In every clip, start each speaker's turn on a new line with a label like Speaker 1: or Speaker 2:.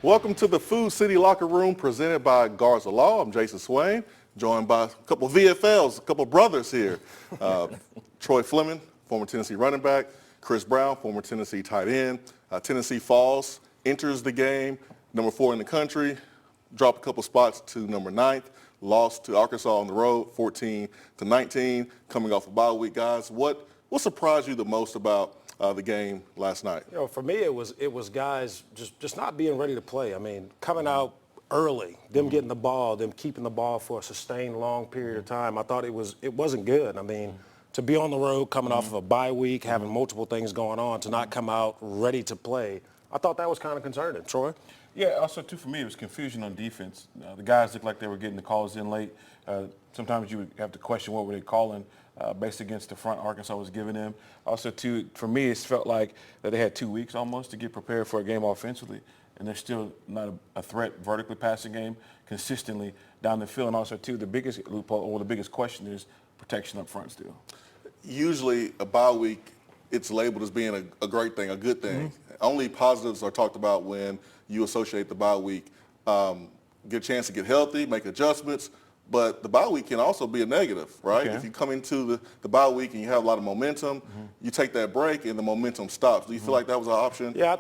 Speaker 1: Welcome to the Food City Locker Room presented by Garza Law. I'm Jason Swain, joined by a couple of VFLs, a couple of brothers here. Troy Fleming, former Tennessee running back. Chris Brown, former Tennessee tight end. Tennessee falls, enters the game, number 4 in the country, dropped a couple spots to number 9th, lost to Arkansas on the road, 14-19, coming off a bye week. Guys, what surprised you the most about the game last night?
Speaker 2: You know, for me, it was guys just not being ready to play. I mean, coming out early, them getting the ball, them keeping the ball for a sustained long period of time. I thought it wasn't good. I mean, to be on the road, coming off of a bye week, having multiple things going on, to not come out ready to play, I thought that was kind of concerning. Troy?
Speaker 3: Yeah, also, too, for me, it was confusion on defense. The guys looked like they were getting the calls in late. Sometimes you would have to question what were they calling based against the front Arkansas was giving them. Also, too, for me, it felt like that they had 2 weeks almost to get prepared for a game offensively, and they're still not a threat vertically passing game consistently down the field. And also, too, the biggest loophole or the biggest question is protection up front still.
Speaker 1: Usually a bye week, it's labeled as being a great thing, a good thing. Only positives are talked about when you associate the bye week. Get a chance to get healthy, make adjustments, but the bye week can also be a negative, right?
Speaker 3: Okay.
Speaker 1: If you come into the bye week and you have a lot of momentum, you take that break and the momentum stops. Do you feel like that was an option?
Speaker 2: Yeah,
Speaker 1: I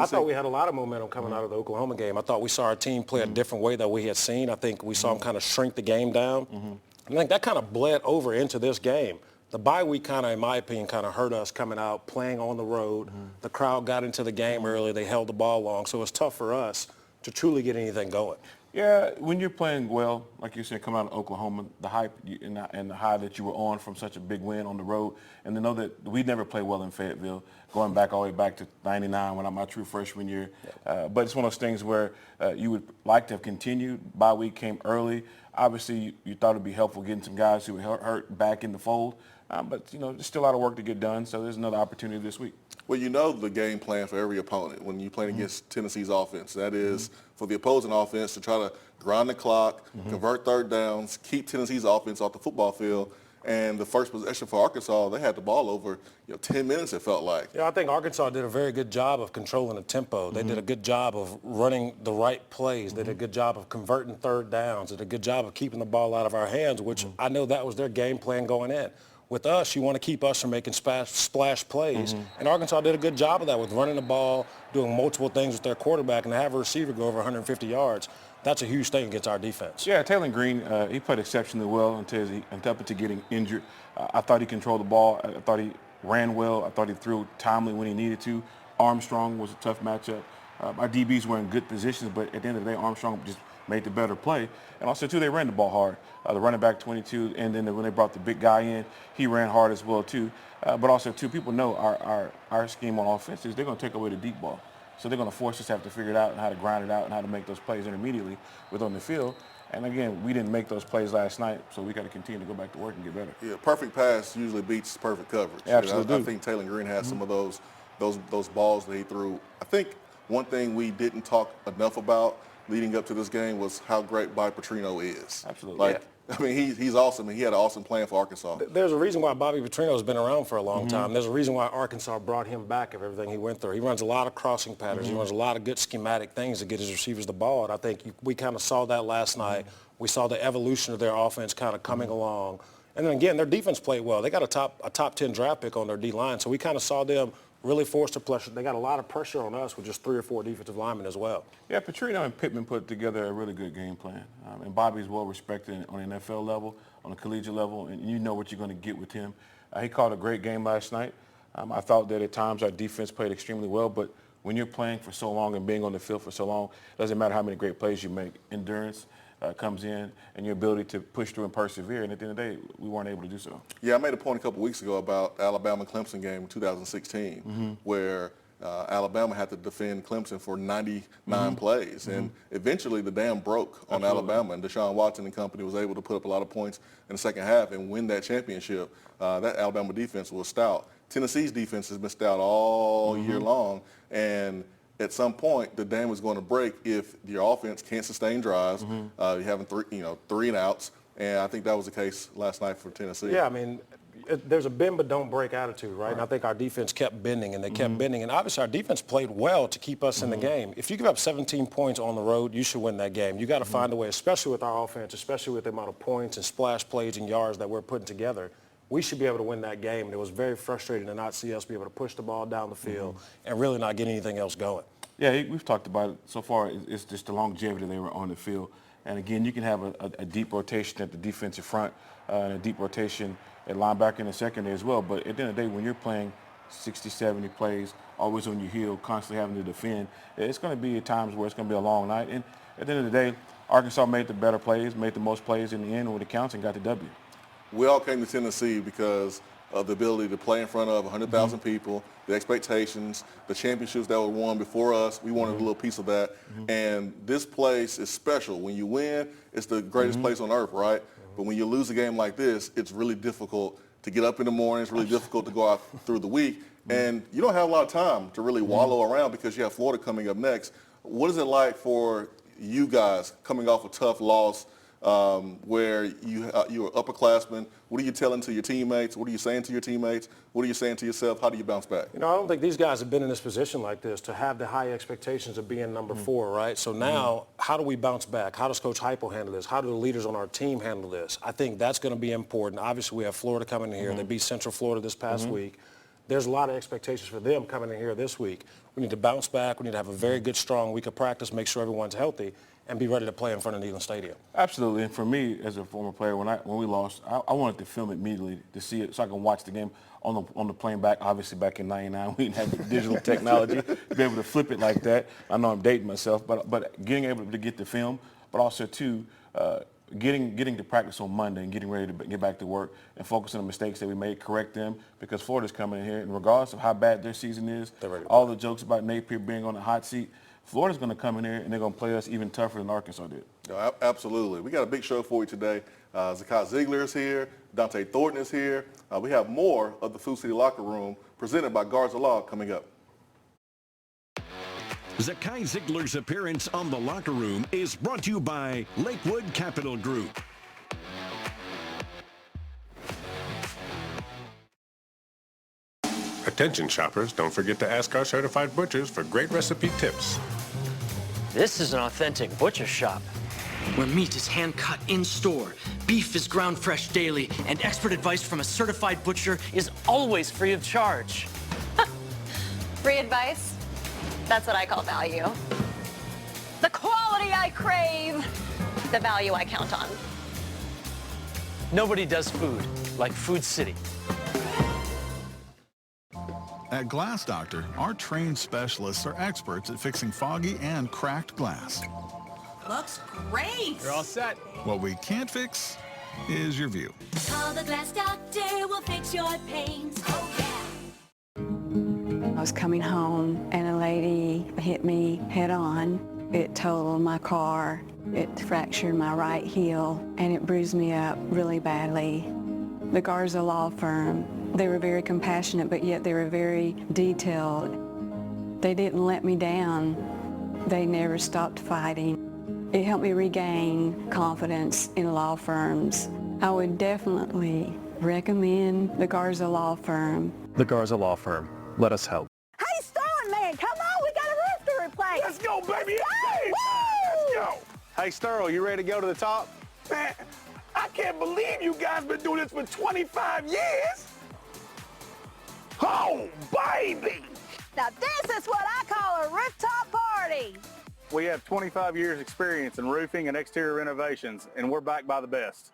Speaker 2: thought we had a lot of momentum coming out of the Oklahoma game. I thought we saw our team play a different way that we had seen. I think we saw them kind of shrink the game down. I think that kind of bled over into this game. The bye week kind of, in my opinion, kind of hurt us coming out, playing on the road. The crowd got into the game early. They held the ball long. So it was tough for us to truly get anything going.
Speaker 3: Yeah, when you're playing well, like you said, coming out of Oklahoma, the hype and the high that you were on from such a big win on the road, and to know that we never played well in Fayetteville, going back all the way back to '99 when I'm my true freshman year. But it's one of those things where you would like to have continued. Bye week came early. Obviously, you thought it would be helpful getting some guys who were hurt back in the fold. But, you know, there's still a lot of work to get done, so there's another opportunity this week.
Speaker 1: Well, you know the game plan for every opponent when you're playing against Tennessee's offense. That is for the opposing offense to try to grind the clock, convert third downs, keep Tennessee's offense off the football field. And the first possession for Arkansas, they had the ball over 10 minutes, it felt like.
Speaker 2: Yeah, I think Arkansas did a very good job of controlling the tempo. They did a good job of running the right plays. They did a good job of converting third downs. They did a good job of keeping the ball out of our hands, which I know that was their game plan going in. With us, you want to keep us from making splash plays. And Arkansas did a good job of that with running the ball, doing multiple things with their quarterback, and to have a receiver go over 150 yards. That's a huge thing against our defense.
Speaker 3: Yeah, Taylor Green, he played exceptionally well until getting injured. I thought he controlled the ball. I thought he ran well. I thought he threw timely when he needed to. Armstrong was a tough matchup. Our DBs were in good positions, but at the end of the day, Armstrong just made the better play. And also, too, they ran the ball hard. The running back 22, and then when they brought the big guy in, he ran hard as well, too. But also, too, people know our scheme on offense is they're going to take away the deep ball. So they're going to force us to have to figure it out and how to grind it out and how to make those plays intermediately on the field. And, again, we didn't make those plays last night, so we got to continue to go back to work and get better.
Speaker 1: Yeah, perfect pass usually beats perfect coverage.
Speaker 3: Absolutely.
Speaker 1: I think Taylor Green had some of those balls that he threw. I think one thing we didn't talk enough about leading up to this game was how great Bobby Petrino is.
Speaker 3: Absolutely.
Speaker 1: I mean, he's awesome, and he had an awesome plan for Arkansas.
Speaker 2: There's a reason why Bobby Petrino has been around for a long time. There's a reason why Arkansas brought him back of everything he went through. He runs a lot of crossing patterns. He runs a lot of good schematic things to get his receivers the ball, and I think we kind of saw that last night. We saw the evolution of their offense kind of coming along. And then, again, their defense played well. They got a top 10 draft pick on their D-line, so we kind of saw them really forced the pressure. They got a lot of pressure on us with just 3 or 4 defensive linemen as well.
Speaker 3: Yeah, Petrino and Pittman put together a really good game plan. And Bobby's well respected on the NFL level, on the collegiate level, and you know what you're going to get with him. He called a great game last night. I thought that at times our defense played extremely well, but when you're playing for so long and being on the field for so long, it doesn't matter how many great plays you make. Endurance comes in, and your ability to push through and persevere. And at the end of the day, we weren't able to do so.
Speaker 1: Yeah, I made a point a couple weeks ago about Alabama-Clemson game in 2016, where Alabama had to defend Clemson for 99 plays, and eventually the dam broke on Alabama, and Deshaun Watson and company was able to put up a lot of points in the second half and win that championship. That Alabama defense was stout. Tennessee's defense has been stout all year long, and at some point the dam is going to break if your offense can't sustain drives. You're having three and outs, and I think that was the case last night for Tennessee.
Speaker 2: Yeah, I mean, there's a bend but don't break attitude, right? And I think our defense kept bending, and they kept bending. And obviously our defense played well to keep us in the game. If you give up 17 points on the road, you should win that game. You got to find a way, especially with our offense, especially with the amount of points and splash plays and yards that we're putting together. We should be able to win that game. And it was very frustrating to not see us be able to push the ball down the field and really not get anything else going.
Speaker 3: Yeah, we've talked about it so far. It's just the longevity they were on the field. And again, you can have a deep rotation at the defensive front and a deep rotation at linebacker in the secondary as well. But at the end of the day, when you're playing 60, 70 plays, always on your heel, constantly having to defend, it's going to be at times where it's going to be a long night. And at the end of the day, Arkansas made the better plays, made the most plays in the end when it counts, and got the W.
Speaker 1: We all came to Tennessee because of the ability to play in front of 100,000 people, the expectations, the championships that were won before us. We wanted a little piece of that. And this place is special. When you win, it's the greatest place on earth, right? But when you lose a game like this, it's really difficult to get up in the morning. It's really difficult to go out through the week. And you don't have a lot of time to really wallow around because you have Florida coming up next. What is it like for you guys coming off a tough loss where you're upperclassmen? What are you telling to your teammates? What are you saying to your teammates? What are you saying to yourself? How do you bounce back?
Speaker 2: You know, I don't think these guys have been in this position like this to have the high expectations of being number 4, right? So now, how do we bounce back? How does Coach Hypo handle this? How do the leaders on our team handle this? I think that's going to be important. Obviously, we have Florida coming in here. They beat Central Florida this past week. There's a lot of expectations for them coming in here this week. We need to bounce back. We need to have a very good, strong week of practice, make sure everyone's healthy, and be ready to play in front of Neyland Stadium.
Speaker 3: Absolutely. And for me, as a former player, when we lost, I wanted to film it immediately to see it so I can watch the game on the plane back. Obviously, back in '99, we didn't have the digital technology to be able to flip it like that. I know I'm dating myself, but getting able to get the film, but also, too, getting to practice on Monday and getting ready to get back to work and focus on the mistakes that we made, correct them, because Florida's coming in here, and regardless of how bad their season is, all the jokes about Napier being on the hot seat, Florida's going to come in here and they're going to play us even tougher than Arkansas did.
Speaker 1: No, absolutely. We got a big show for you today. Zakai Ziegler is here. Dante Thornton is here. We have more of the Food City Locker Room presented by Garza Law coming up.
Speaker 4: Zakai Ziegler's appearance on The Locker Room is brought to you by Lakewood Capital Group.
Speaker 5: Attention shoppers, don't forget to ask our certified butchers for great recipe tips.
Speaker 6: This is an authentic butcher shop,
Speaker 7: where meat is hand-cut in-store, beef is ground fresh daily, and expert advice from a certified butcher
Speaker 6: is always free of charge.
Speaker 8: Free advice? That's what I call value. The quality I crave, the value I count on.
Speaker 6: Nobody does food like Food City.
Speaker 9: At Glass Doctor, our trained specialists are experts at fixing foggy and cracked glass.
Speaker 10: Looks great.
Speaker 11: You're all set.
Speaker 9: What we can't fix is your view.
Speaker 12: Call the Glass Doctor, we'll fix your pains. Oh, yeah.
Speaker 13: I was coming home and a lady hit me head on. It totaled my car. It fractured my right heel and it bruised me up really badly. The Garza Law firm, they were very compassionate, but yet they were very detailed. They didn't let me down. They never stopped fighting. It helped me regain confidence in law firms. I would definitely recommend the Garza Law firm.
Speaker 11: The Garza Law firm. Let us help.
Speaker 14: Hey, Sterling, man, come on, we got a roof to replace.
Speaker 15: Let's go, baby. Let's go. Hey, Sterling, you ready to go to the top? Man, I can't believe you guys been doing this for 25 years. Oh, baby.
Speaker 14: Now, this is what I call a rooftop party.
Speaker 15: We have 25 years experience in roofing and exterior renovations, and we're backed by the best.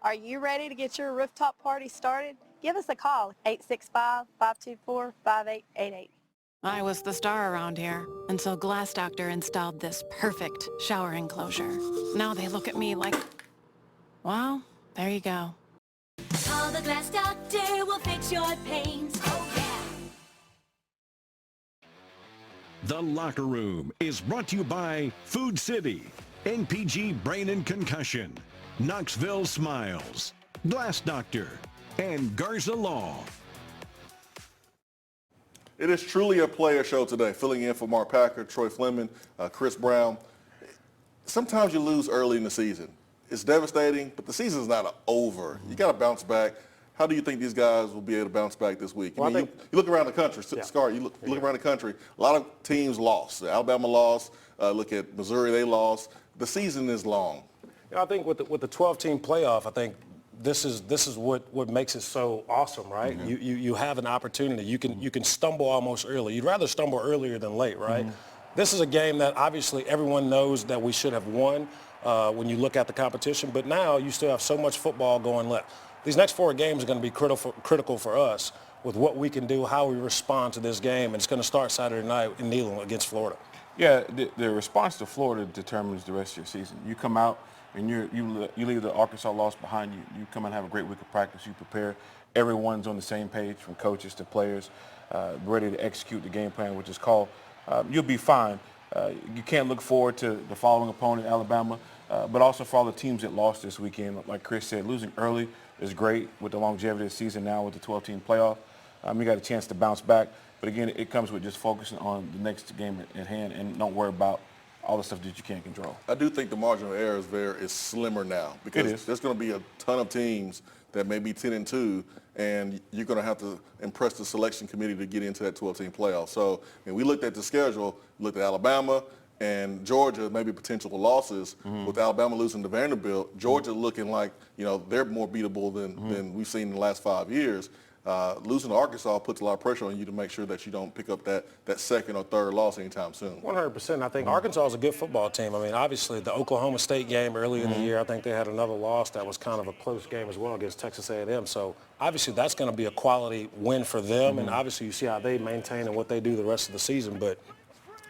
Speaker 14: Are you ready to get your rooftop party started? Give us a call, 865-524-5888.
Speaker 16: I was the star around here until Glass Doctor installed this perfect shower enclosure. Now they look at me like, well, there you go.
Speaker 12: Call the Glass Doctor, we'll fix your pains. Oh, yeah.
Speaker 4: The Locker Room is brought to you by Food City, NPG Brain and Concussion, Knoxville Smiles, Glass Doctor, and Garza Law.
Speaker 1: It is truly a player show today. Filling in for Mark Packer, Troy Fleming, Chris Brown. Sometimes you lose early in the season. It's devastating, but the season's not over. You got to bounce back. How do you think these guys will be able to bounce back this week?
Speaker 2: Well,
Speaker 1: you look around the country, Scar, you look around the country, a lot of teams lost. Alabama lost. Look at Missouri, they lost. The season is long.
Speaker 2: I think with the 12-team playoff, I think this is what makes it so awesome, right? You have an opportunity. You can stumble almost early. You'd rather stumble earlier than late, right? This is a game that obviously everyone knows that we should have won when you look at the competition, but now you still have so much football going left. These next 4 games are going to be critical for us with what we can do, how we respond to this game, and it's going to start Saturday night in Neyland against Florida.
Speaker 3: Yeah, the response to Florida determines the rest of your season. You come out and you leave the Arkansas loss behind you. You come and have a great week of practice. You prepare. Everyone's on the same page, from coaches to players, ready to execute the game plan, which is called. You'll be fine. You can't look forward to the following opponent, Alabama, but also for all the teams that lost this weekend. Like Chris said, losing early is great with the longevity of the season now with the 12-team playoff. You got a chance to bounce back. But again, it comes with just focusing on the next game at hand and don't worry about all the stuff that you can't control.
Speaker 1: I do think the margin of error is slimmer now because there's going to be a ton of teams that may be 10-2, and you're going to have to impress the selection committee to get into that 12-team playoff. So, and we looked at the schedule, looked at Alabama and Georgia, maybe potential losses. With Alabama losing to Vanderbilt, Georgia looking like, they're more beatable than we've seen in the last 5 years. Losing to Arkansas puts a lot of pressure on you to make sure that you don't pick up that second or third loss anytime soon.
Speaker 2: 100%. I think Arkansas is a good football team. I mean, obviously, the Oklahoma State game earlier in the year, I think they had another loss that was kind of a close game as well against Texas A&M. So, obviously, that's going to be a quality win for them. And obviously, you see how they maintain and what they do the rest of the season. But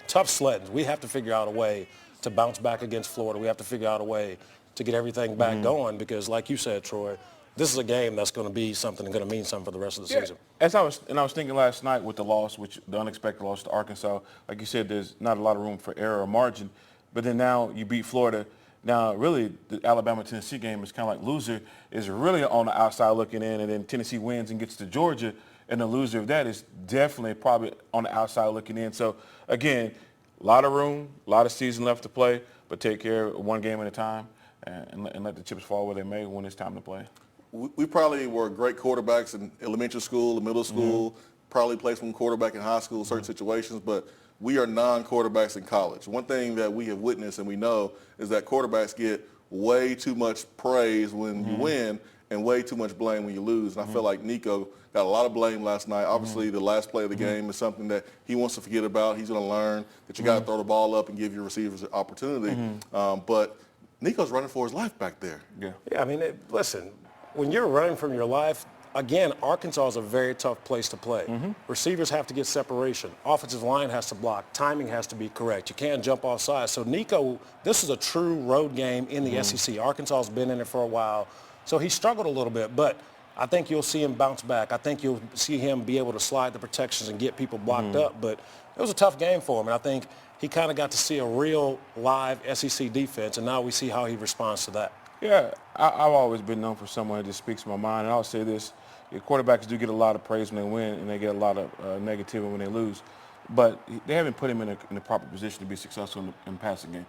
Speaker 2: tough sledding. We have to figure out a way to bounce back against Florida. We have to figure out a way to get everything back going because, like you said, Troy, this is a game that's going to be something and going to mean something for the rest of the season.
Speaker 3: As I was thinking last night with the loss, the unexpected loss to Arkansas, like you said, there's not a lot of room for error or margin. But then now you beat Florida. Now, really, the Alabama-Tennessee game is kind of like loser is really on the outside looking in, and then Tennessee wins and gets to Georgia, and the loser of that is definitely probably on the outside looking in. So, again, a lot of room, a lot of season left to play, but take care of one game at a time and let the chips fall where they may when it's time to play.
Speaker 1: We probably were great quarterbacks in elementary school, middle school, probably played some quarterback in high school, certain situations, but we are non-quarterbacks in college. One thing that we have witnessed and we know is that quarterbacks get way too much praise when you win and way too much blame when you lose. And I feel like Nico got a lot of blame last night. Obviously, the last play of the game is something that he wants to forget about. He's going to learn that you got to throw the ball up and give your receivers an opportunity. But Nico's running for his life back there.
Speaker 2: Yeah, I mean, listen, when you're running from your life, again, Arkansas is a very tough place to play. Receivers have to get separation. Offensive line has to block. Timing has to be correct. You can't jump off sides. So Nico, this is a true road game in the SEC. Arkansas has been in it for a while. So he struggled a little bit, but I think you'll see him bounce back. I think you'll see him be able to slide the protections and get people blocked up. But it was a tough game for him, and I think he kind of got to see a real live SEC defense, and now we see how he responds to that.
Speaker 3: Yeah, I've always been known for someone that just speaks my mind, and I'll say this. Quarterbacks do get a lot of praise when they win, and they get a lot of negativity when they lose. But they haven't put him in the proper position to be successful in the passing game,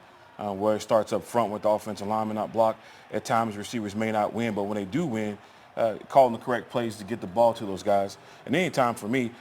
Speaker 3: where it starts up front with the offensive lineman not blocked. At times, receivers may not win, but when they do win, calling the correct plays to get the ball to those guys. And anytime for me,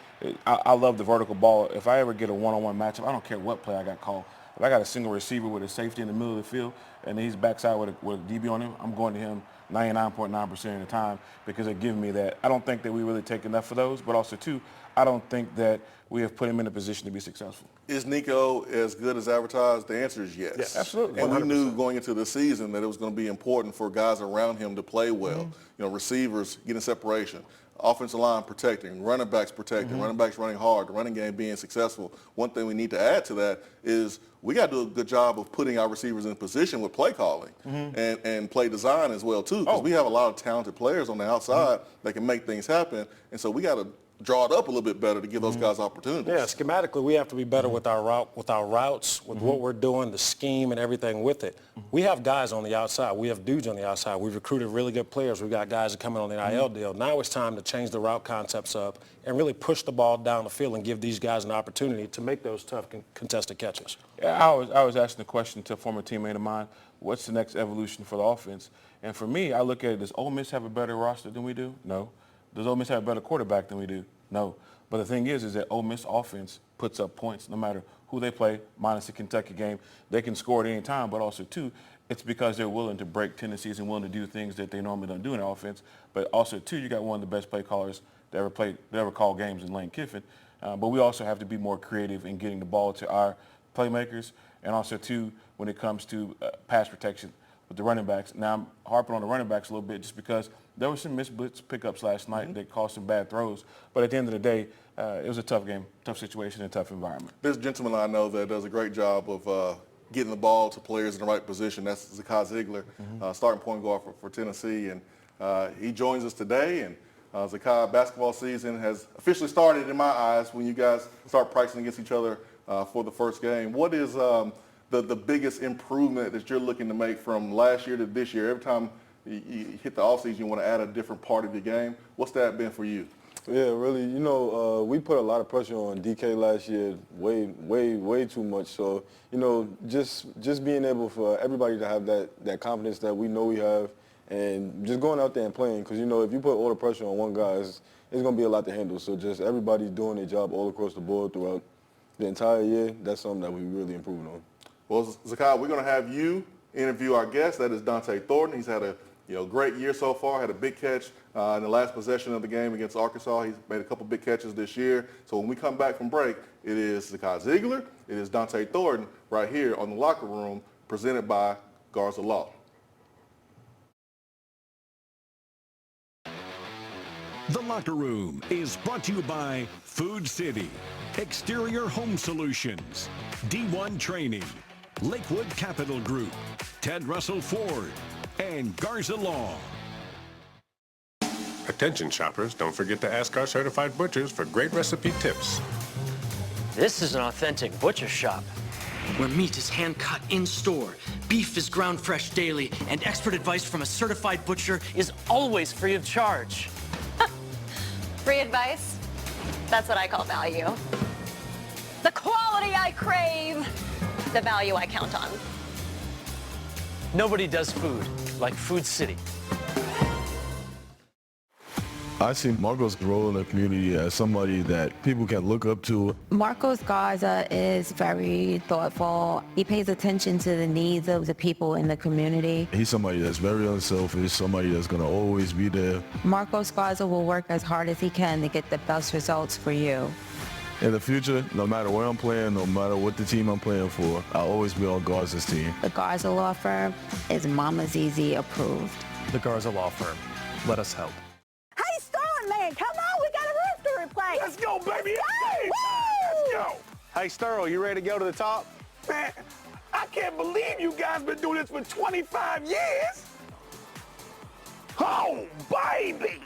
Speaker 3: I love the vertical ball. If I ever get a one-on-one matchup, I don't care what play I got called. If I got a single receiver with a safety in the middle of the field and he's backside with a DB on him, I'm going to him 99.9% of the time because they're giving me that. I don't think that we really take enough of those, but also, too, I don't think that we have put him in a position to be successful.
Speaker 1: Is Nico as good as advertised? The answer is yes.
Speaker 3: Yeah, absolutely.
Speaker 1: And
Speaker 3: 100%.
Speaker 1: we knew going into the season that it was going to be important for guys around him to play well. Receivers getting separation, offensive line protecting, running backs protecting, running backs running hard, the running game being successful. One thing we need to add to that is we got to do a good job of putting our receivers in position with play calling and play design as well, too, because we have a lot of talented players on the outside that can make things happen. And so we got to draw it up a little bit better to give those guys opportunities.
Speaker 2: Yeah, schematically, we have to be better with our routes, with what we're doing, the scheme and everything with it. We have guys on the outside. We have dudes on the outside. We've recruited really good players. We've got guys that come in on the NIL deal. Now it's time to change the route concepts up and really push the ball down the field and give these guys an opportunity to make those tough contested catches.
Speaker 3: Yeah, I was asking the question to a former teammate of mine, what's the next evolution for the offense? And for me, I look at it, does Ole Miss have a better roster than we do? No. Does Ole Miss have a better quarterback than we do? No. But the thing is that Ole Miss offense puts up points no matter who they play, minus the Kentucky game. They can score at any time, but also, too, it's because they're willing to break tendencies and willing to do things that they normally don't do in offense. But also, too, you got one of the best play callers that ever called games in Lane Kiffin. But we also have to be more creative in getting the ball to our playmakers, and also, too, when it comes to pass protection with the running backs. Now, I'm harping on the running backs a little bit just because there were some missed blitz pickups last night that caused some bad throws. But at the end of the day, it was a tough game, tough situation, and tough environment.
Speaker 1: This gentleman I know that does a great job of getting the ball to players in the right position. That's Zakai Ziegler, starting point guard for Tennessee. And he joins us today. And Zakai, basketball season has officially started in my eyes when you guys start practicing against each other for the first game. What is the biggest improvement that you're looking to make from last year to this year? Every time you hit the offseason, you want to add a different part of the game. What's that been for you?
Speaker 17: Yeah, really, we put a lot of pressure on DK last year, way too much. So, just being able for everybody to have that confidence that we know we have, and just going out there and playing. Because, if you put all the pressure on one guy, it's going to be a lot to handle. So just everybody doing their job all across the board throughout the entire year, that's something that we really improving on.
Speaker 1: Well, Zakai, we're going to have you interview our guest. That is Dante Thornton. He's had a great year so far. Had a big catch in the last possession of the game against Arkansas. He's made a couple big catches this year. So when we come back from break, it is Zakai Ziegler. It is Dante Thornton right here on The Locker Room, presented by Garza Law.
Speaker 4: The Locker Room is brought to you by Food City, Exterior Home Solutions, D1 Training, Lakewood Capital Group, Ted Russell Ford, and Garza Law.
Speaker 5: Attention shoppers, don't forget to ask our certified butchers for great recipe tips.
Speaker 6: This is an authentic butcher shop.
Speaker 7: Where meat is hand-cut in-store, beef is ground fresh daily, and expert advice from a certified butcher
Speaker 6: Is always free of charge.
Speaker 8: Free advice? That's what I call value. The quality I crave, the value I count on.
Speaker 6: Nobody does food like Food City.
Speaker 17: I see Marco's role in the community as somebody that people can look up to.
Speaker 18: Marcos Garza is very thoughtful. He pays attention to the needs of the people in the community.
Speaker 17: He's somebody that's very unselfish, somebody that's going to always be there.
Speaker 18: Marcos Garza will work as hard as he can to get the best results for you.
Speaker 17: In the future, no matter where I'm playing, no matter what the team I'm playing for, I'll always be on Garza's team.
Speaker 18: The Garza Law Firm is Mama ZZ approved.
Speaker 11: The Garza Law Firm. Let us help.
Speaker 14: Man, come on, we got a roof to replace.
Speaker 15: Let's go, baby. Let's go. Hey, Sterl, you ready to go to the top? Man, I can't believe you guys been doing this for 25 years. Oh, baby.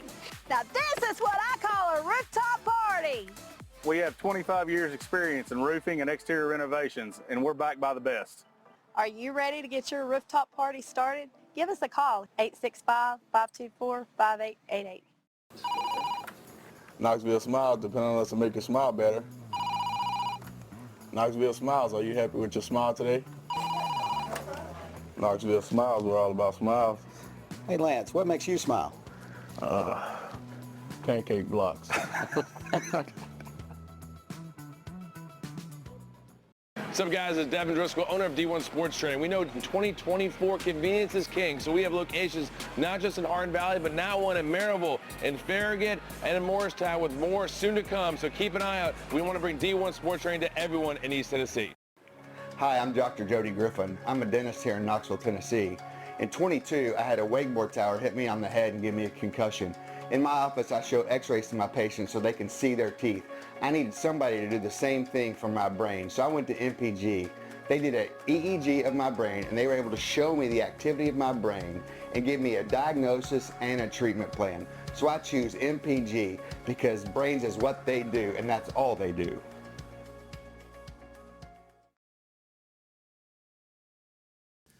Speaker 14: Now this is what I call a rooftop party.
Speaker 15: We have 25 years experience in roofing and exterior renovations, and we're backed by the best.
Speaker 14: Are you ready to get your rooftop party started? Give us a call, 865-524-5888.
Speaker 17: Knoxville Smiles, depending on us to make you smile better. Knoxville Smiles, are you happy with your smile today? Knoxville Smiles, we're all about smiles.
Speaker 19: Hey Lance, what makes you smile?
Speaker 17: Pancake blocks.
Speaker 20: What's up, guys? It's Devin Driscoll, owner of D1 Sports Training. We know in 2024, convenience is king, so we have locations not just in Hardin Valley, but now one in Maryville, in Farragut, and in Morristown, with more soon to come. So keep an eye out. We want to bring D1 Sports Training to everyone in East Tennessee.
Speaker 21: Hi, I'm Dr. Jody Griffin. I'm a dentist here in Knoxville, Tennessee. In 22, I had a wakeboard tower hit me on the head and give me a concussion. In my office, I show x-rays to my patients so they can see their teeth. I needed somebody to do the same thing for my brain, so I went to MPG. They did an EEG of my brain, and they were able to show me the activity of my brain and give me a diagnosis and a treatment plan. So I choose MPG because brains is what they do, and that's all they do.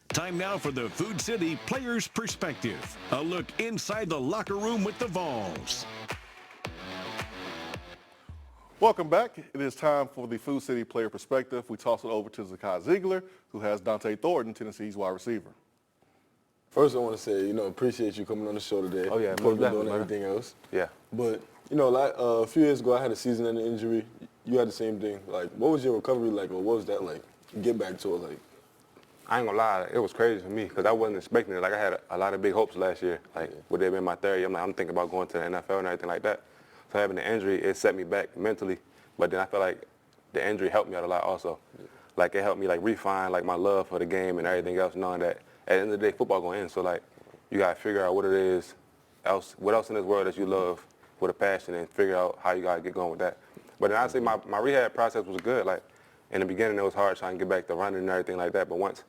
Speaker 4: Time now for the Food City Player's Perspective. A look inside the locker room with the Vols.
Speaker 1: Welcome back. It is time for the Food City Player Perspective. We toss it over to Zakai Ziegler, who has Dante Thornton, Tennessee's wide receiver.
Speaker 17: First, I want to say, appreciate you coming on the show today.
Speaker 3: Oh, yeah,
Speaker 17: Before
Speaker 3: most
Speaker 17: doing
Speaker 3: definitely, man.
Speaker 17: everything else.
Speaker 3: Yeah.
Speaker 17: But, a few years ago, I had a season-ending injury. You had the same thing. Like, what was your recovery like, or what was that like? Get back to it, like.
Speaker 3: I ain't gonna lie, it was crazy for me because I wasn't expecting it. Like I had a lot of big hopes last year. Like would it have been my third year? I'm thinking about going to the NFL and everything like that. So having the injury, it set me back mentally. But then I feel like the injury helped me out a lot also. Like it helped me like refine like my love for the game and everything else, knowing that at the end of the day, football gonna end. So like you gotta figure out what it is what else in this world that you love with a passion and figure out how you gotta get going with that. But then honestly, my rehab process was good. Like in the beginning, it was hard trying to get back to running and everything like that. But once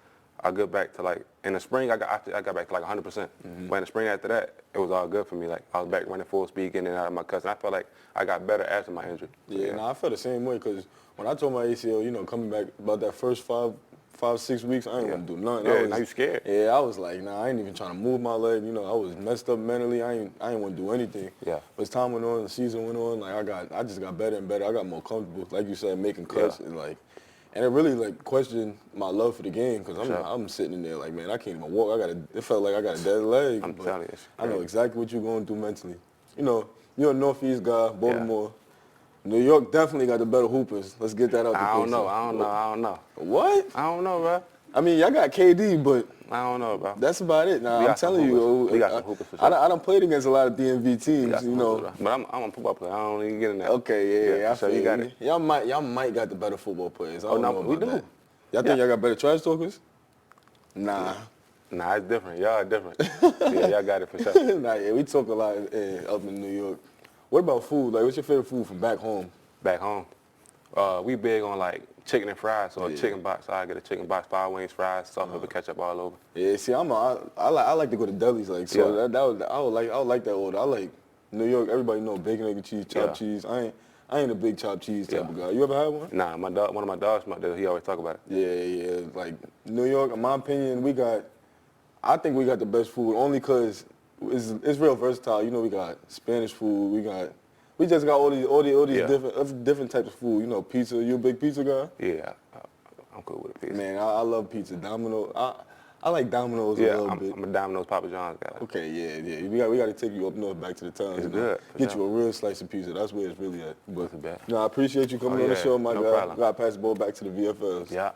Speaker 3: I got back to like in the spring, I got back to like 100%. But in the spring after that, it was all good for me. Like I was back running full speed, getting in and out of my cuts. And I felt like I got better after my injury.
Speaker 17: Yeah, I felt the same way because when I told my ACL, coming back about that first 5-6 weeks, I ain't want to do nothing.
Speaker 3: Yeah, now you scared.
Speaker 17: Yeah, I was like, I ain't even trying to move my leg. I was messed up mentally. I ain't want to do anything.
Speaker 3: Yeah.
Speaker 17: But as time went on, the season went on, like I just got better and better. I got more comfortable, like you said, making cuts and it really like questioned my love for the game because I'm sitting in there like, man, I can't even walk. It felt like I got a dead leg.
Speaker 3: I'm telling you,
Speaker 17: I know exactly what you're going through mentally. You're a Northeast guy, Baltimore. Yeah. New York definitely got the better hoopers. Let's get that out the picture.
Speaker 3: I don't know.
Speaker 17: What?
Speaker 3: I don't know, bro.
Speaker 17: I mean, y'all got KD, but
Speaker 3: I don't know, bro.
Speaker 17: That's about it. Now, I'm telling you,
Speaker 3: we got some hoopers for sure.
Speaker 17: I done played against a lot of DMV teams,
Speaker 3: But I'm a football player. I don't even get in that.
Speaker 17: Okay, yeah.
Speaker 3: So you got it.
Speaker 17: Y'all might got the better football players. I don't know
Speaker 3: we do.
Speaker 17: That. Y'all think y'all got better trash talkers? Nah.
Speaker 3: Nah, it's different. Y'all are different. Yeah, y'all got it for sure.
Speaker 17: Nah, yeah, we talk a lot up in New York. What about food? Like, what's your favorite food from back home?
Speaker 3: Back home, we big on like chicken and fries. So a chicken box, I get a chicken box, 5 wings, fries, salt, pepper, ketchup all over.
Speaker 17: Yeah, see, I like to go to delis, like so. I would like that order. I like New York. Everybody know bacon, egg, and cheese, chopped cheese. I ain't a big chopped cheese type of guy. You ever had one?
Speaker 3: Nah, one of my dogs from out there, he always talk about it.
Speaker 17: Yeah. Like New York, in my opinion, I think we got the best food only because it's real versatile. We got Spanish food. We just got all these different types of food. Pizza. You a big pizza guy?
Speaker 3: Yeah, I'm cool with pizza.
Speaker 17: Man, I love pizza. Domino's. I like Domino's a little bit.
Speaker 3: I'm a Domino's Papa John's guy.
Speaker 17: Okay, yeah. We got to take you up north back to the town.
Speaker 3: It's good.
Speaker 17: Get you a real slice of pizza. That's where it's really at.
Speaker 3: But bad.
Speaker 17: I appreciate you coming on the show, my guy.
Speaker 3: Problem.
Speaker 17: Got to pass the ball back to the VFLs.
Speaker 3: Yeah.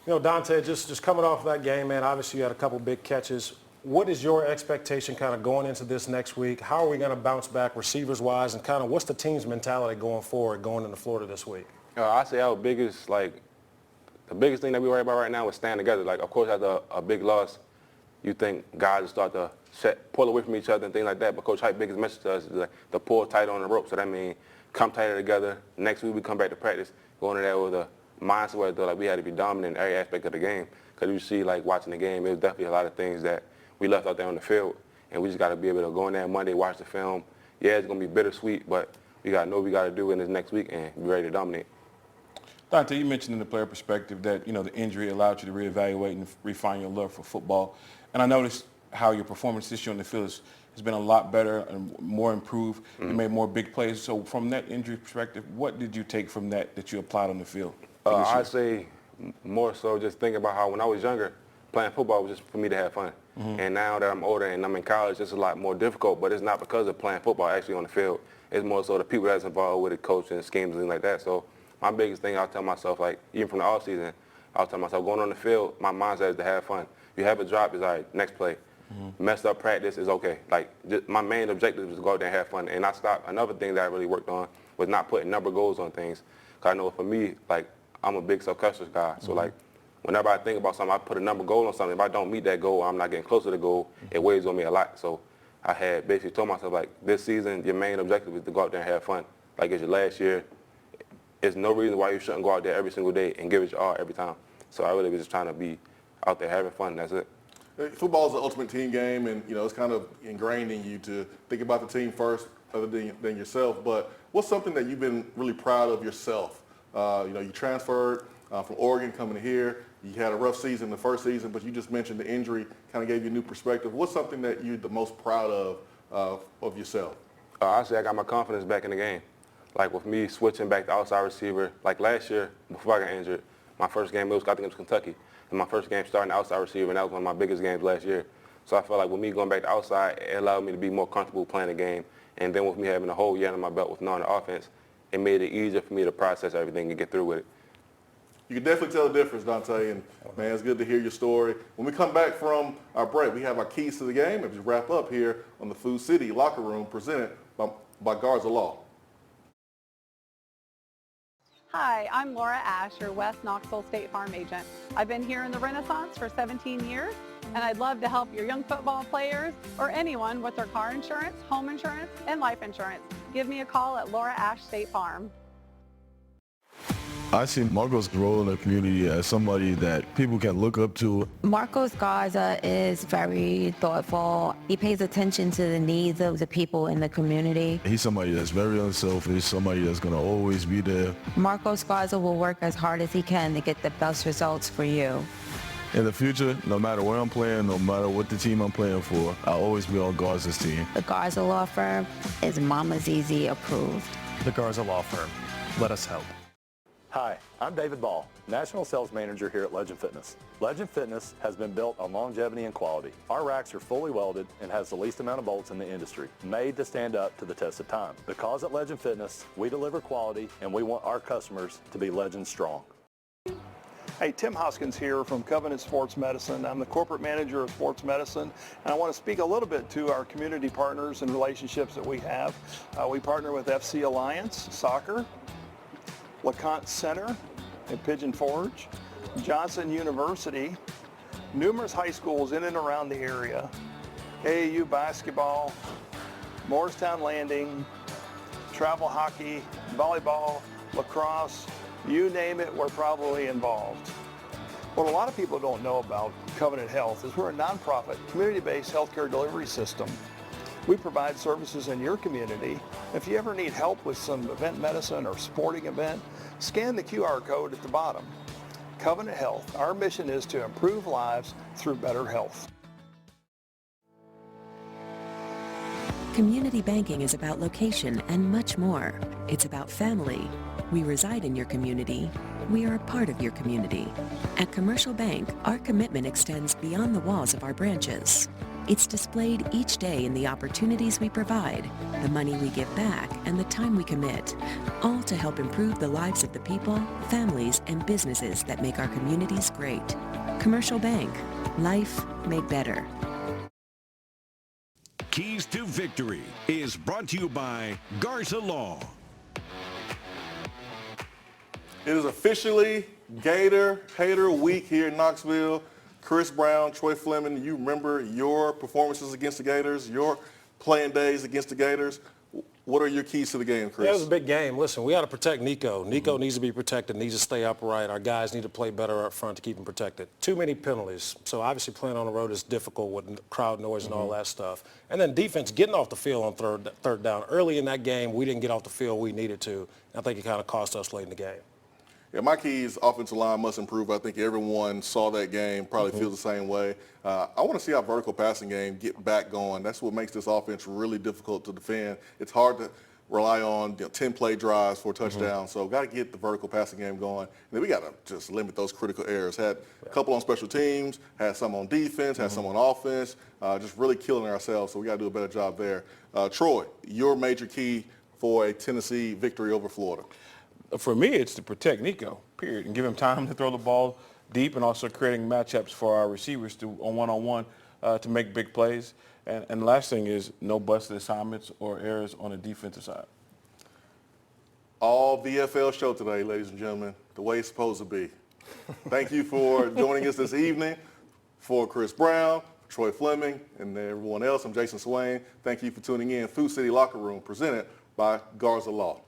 Speaker 2: Dante, just coming off that game, man, obviously you had a couple big catches. What is your expectation kind of going into this next week? How are we going to bounce back receivers-wise, and kind of what's the team's mentality going forward, going into Florida this week?
Speaker 3: I say the biggest thing that we worry about right now is staying together. Like, of course, after a big loss, you think guys will start to pull away from each other and things like that. But Coach Hype's biggest message to us is like to pull tight on the rope. So that means come tighter together. Next week we come back to practice, going in there with a mindset where we had to be dominant in every aspect of the game. Because you see, like watching the game, it was definitely a lot of things that we left out there on the field, and we just got to be able to go in there Monday, watch the film. Yeah, it's going to be bittersweet, but we got to know what we got to do in this next week and be ready to dominate. Dante, you mentioned in the player perspective that, the injury allowed you to reevaluate and refine your love for football. And I noticed how your performance this year on the field has been a lot better and more improved. You made more big plays. So from that injury perspective, what did you take from that you applied on the field? I'd say more so just thinking about how when I was younger, playing football was just for me to have fun. And now that I'm older and I'm in college, it's a lot more difficult, but it's not because of playing football actually on the field. It's more so the people that's involved with it, coaching, schemes, and things like that. So my biggest thing, I'll tell myself, like, even from the off season, I'll tell myself, going on the field, my mindset is to have fun. You have a drop, it's all right, next play. Messed up practice is okay. Like, my main objective is to go out there and have fun. And I stopped. Another thing that I really worked on was not putting number goals on things. Because I know for me, like, I'm a big self-conscious guy. So, like, whenever I think about something, I put a number goal on something. If I don't meet that goal, I'm not getting close to the goal, it weighs on me a lot. So I had basically told myself, like, this season, your main objective is to go out there and have fun. Like, it's your last year. There's no reason why you shouldn't go out there every single day and give it your all every time. So I really was just trying to be out there having fun, that's it.
Speaker 1: Football is the ultimate team game, and it's kind of ingrained in you to think about the team first other than yourself. But what's something that you've been really proud of yourself? You transferred from Oregon coming here. You had a rough season the first season, but you just mentioned the injury kind of gave you a new perspective. What's something that you're the most proud of yourself?
Speaker 3: I say I got my confidence back in the game. Like with me switching back to outside receiver, like last year before I got injured, my first game I think it was Kentucky, and my first game starting outside receiver, and that was one of my biggest games last year.
Speaker 10: So I feel like with me going back to outside, it allowed me to be more comfortable playing the game. And then with me having a whole year under my belt with knowing the offense, it made it easier for me to process everything and get through with it.
Speaker 1: You can definitely tell the difference, Dante, and man, it's good to hear your story. When we come back from our break, we have our keys to the game as we wrap up here on the Food City Locker Room presented by Garza Law.
Speaker 14: Hi, I'm Laura Ash, your West Knoxville State Farm agent. I've been here in the Renaissance for 17 years, and I'd love to help your young football players or anyone with their car insurance, home insurance, and life insurance. Give me a call at Laura Ash State Farm.
Speaker 22: I see Marco's role in the community as somebody that people can look up to.
Speaker 18: Marcos Garza is very thoughtful. He pays attention to the needs of the people in the community.
Speaker 22: He's somebody that's very unselfish, somebody that's going to always be there.
Speaker 18: Marcos Garza will work as hard as he can to get the best results for you.
Speaker 22: In the future, no matter where I'm playing, no matter what the team I'm playing for, I'll always be on Garza's team.
Speaker 18: The Garza Law Firm is Mama's Easy approved.
Speaker 11: The Garza Law Firm. Let us help.
Speaker 23: Hi, I'm David Ball, National Sales Manager here at Legend Fitness. Legend Fitness has been built on longevity and quality. Our racks are fully welded and has the least amount of bolts in the industry, made to stand up to the test of time. Because at Legend Fitness, we deliver quality and we want our customers to be Legend strong.
Speaker 24: Hey, Tim Hoskins here from Covenant Sports Medicine. I'm the corporate manager of sports medicine, and I want to speak a little bit to our community partners and relationships that we have. We partner with FC Alliance Soccer, LeConte Center in Pigeon Forge, Johnson University, numerous high schools in and around the area, AAU basketball, Morristown Landing, travel hockey, volleyball, lacrosse, you name it, we're probably involved. What a lot of people don't know about Covenant Health is we're a nonprofit, community-based healthcare delivery system. We provide services in your community. If you ever need help with some event medicine or sporting event, scan the QR code at the bottom. Covenant Health, our mission is to improve lives through better health.
Speaker 25: Community banking is about location and much more. It's about family. We reside in your community. We are a part of your community. At Commercial Bank, our commitment extends beyond the walls of our branches. It's displayed each day in the opportunities we provide, the money we give back, and the time we commit, all to help improve the lives of the people, families, and businesses that make our communities great. Commercial Bank. Life made better.
Speaker 4: Keys to Victory is brought to you by Garza Law.
Speaker 1: It is officially Gator Hater Week here in Knoxville. Chris Brown, Troy Fleming, you remember your performances against the Gators, your playing days against the Gators. What are your keys to the game, Chris?
Speaker 2: Yeah, it was a big game. Listen, we got to protect Nico. Nico needs to be protected, needs to stay upright. Our guys need to play better up front to keep him protected. Too many penalties. So obviously playing on the road is difficult with crowd noise and all that stuff. And then defense getting off the field on third down. Early in that game, we didn't get off the field we needed to. I think it kind of cost us late in the game.
Speaker 1: Yeah, my key is offensive line must improve. I think everyone saw that game, probably feels the same way. I want to see our vertical passing game get back going. That's what makes this offense really difficult to defend. It's hard to rely on 10-play drives for a touchdown, so got to get the vertical passing game going. And then we got to just limit those critical errors. Had a couple on special teams, had some on defense, had some on offense, just really killing ourselves, so we got to do a better job there. Troy, your major key for a Tennessee victory over Florida?
Speaker 3: For me, it's to protect Nico, period, and give him time to throw the ball deep and also creating matchups for our receivers to on one-on-one to make big plays. And the last thing is no busted assignments or errors on the defensive side.
Speaker 1: All VFL show today, ladies and gentlemen, the way it's supposed to be. Thank you for joining us this evening. For Chris Brown, for Troy Fleming, and everyone else, I'm Jason Swain. Thank you for tuning in. Food City Locker Room presented by Garza Law.